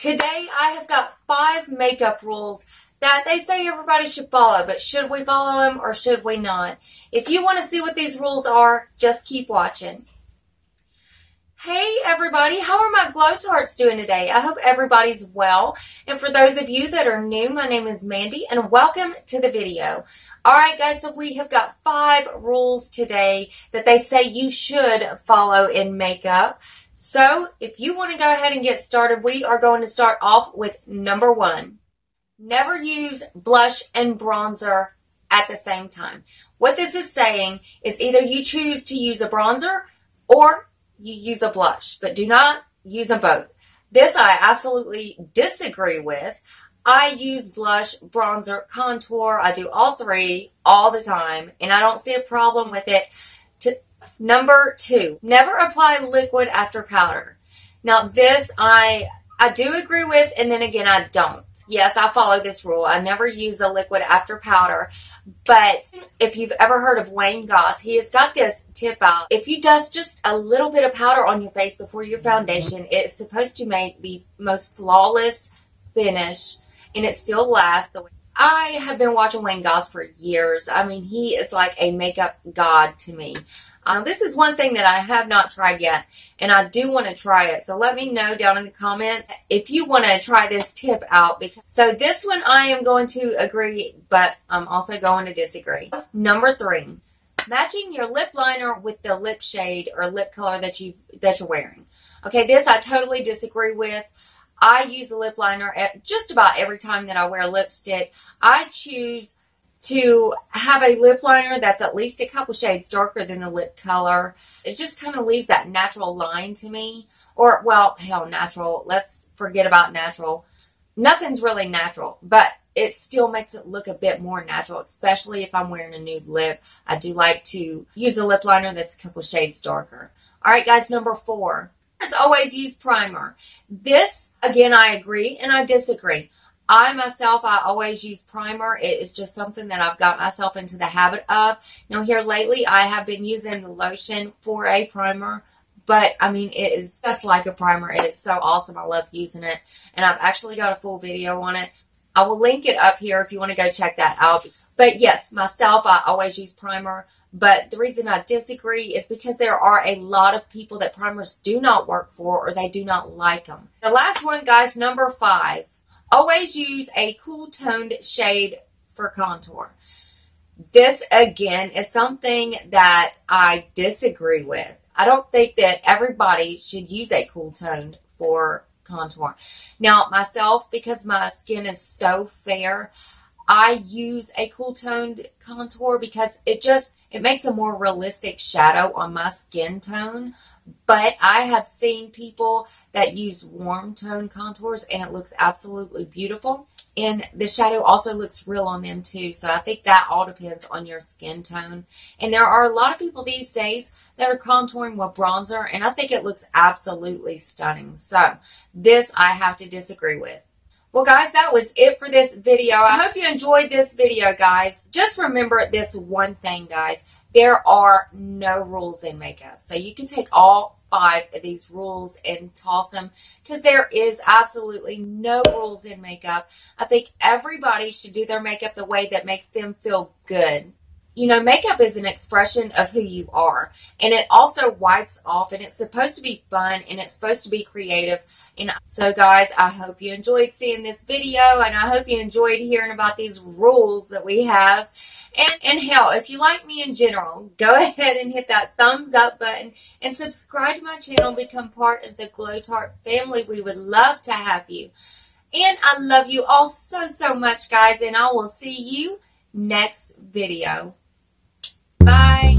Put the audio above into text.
Today I have got 5 makeup rules that they say everybody should follow, but should we follow them or should we not? If you want to see what these rules are, just keep watching. Hey everybody, how are my Glow Tarts doing today? I hope everybody's well. And for those of you that are new, my name is Mandy and welcome to the video. Alright guys, so we have got 5 rules today that they say you should follow in makeup. So if you want to go ahead and get started, we are going to start off with number 1. Never use blush and bronzer at the same time. What this is saying is either you choose to use a bronzer or you use a blush, but do not use them both. This I absolutely disagree with. I use blush, bronzer, contour. I do all 3 all the time, and I don't see a problem with it. Number 2, never apply liquid after powder. Now this I do agree with, and then again I don't. Yes, I follow this rule. I never use a liquid after powder. But if you've ever heard of Wayne Goss, he has got this tip out. If you dust just a little bit of powder on your face before your foundation, it's supposed to make the most flawless finish, and it still lasts the way. I have been watching Wayne Goss for years. I mean, he is like a makeup god to me. This is one thing that I have not tried yet, and I do want to try it. So let me know down in the comments if you want to try this tip out. So this one I am going to agree, but I'm also going to disagree. Number 3, matching your lip liner with the lip shade or lip color that you're wearing. Okay, this I totally disagree with. I use a lip liner at just about every time that I wear lipstick. I choose to have a lip liner that's at least a couple shades darker than the lip color. It just kind of leaves that natural line to me. Or, well, hell, natural. Let's forget about natural. Nothing's really natural, but it still makes it look a bit more natural, especially if I'm wearing a nude lip. I do like to use a lip liner that's a couple shades darker. All right, guys, number 4. Always use primer. This, again, I agree and I disagree. I always use primer. It is just something that I've got myself into the habit of. Now, here lately, I have been using the lotion for a primer. But, I mean, it is just like a primer. It is so awesome. I love using it. And I've actually got a full video on it. I will link it up here if you want to go check that out. But, yes, myself, I always use primer. But the reason I disagree is because there are a lot of people that primers do not work for or they do not like them. The last one, guys, number 5. Always use a cool toned shade for contour. This, again, is something that I disagree with. I don't think that everybody should use a cool toned for contour. Now, myself, because my skin is so fair, I use a cool toned contour because it makes a more realistic shadow on my skin tone. But I have seen people that use warm tone contours and it looks absolutely beautiful. And the shadow also looks real on them too. So I think that all depends on your skin tone. And there are a lot of people these days that are contouring with bronzer, and I think it looks absolutely stunning. So this I have to disagree with. Well, guys, that was it for this video. I hope you enjoyed this video, guys. Just remember this one thing, guys. There are no rules in makeup. So you can take all 5 of these rules and toss them because there is absolutely no rules in makeup. I think everybody should do their makeup the way that makes them feel good. You know, makeup is an expression of who you are, and it also wipes off, and it's supposed to be fun, and it's supposed to be creative. And so, guys, I hope you enjoyed seeing this video, and I hope you enjoyed hearing about these rules that we have. And hell, if you like me in general, go ahead and hit that thumbs up button and subscribe to my channel, become part of the Glow Tart family. We would love to have you. And I love you all so, so much, guys, and I will see you next video. Bye.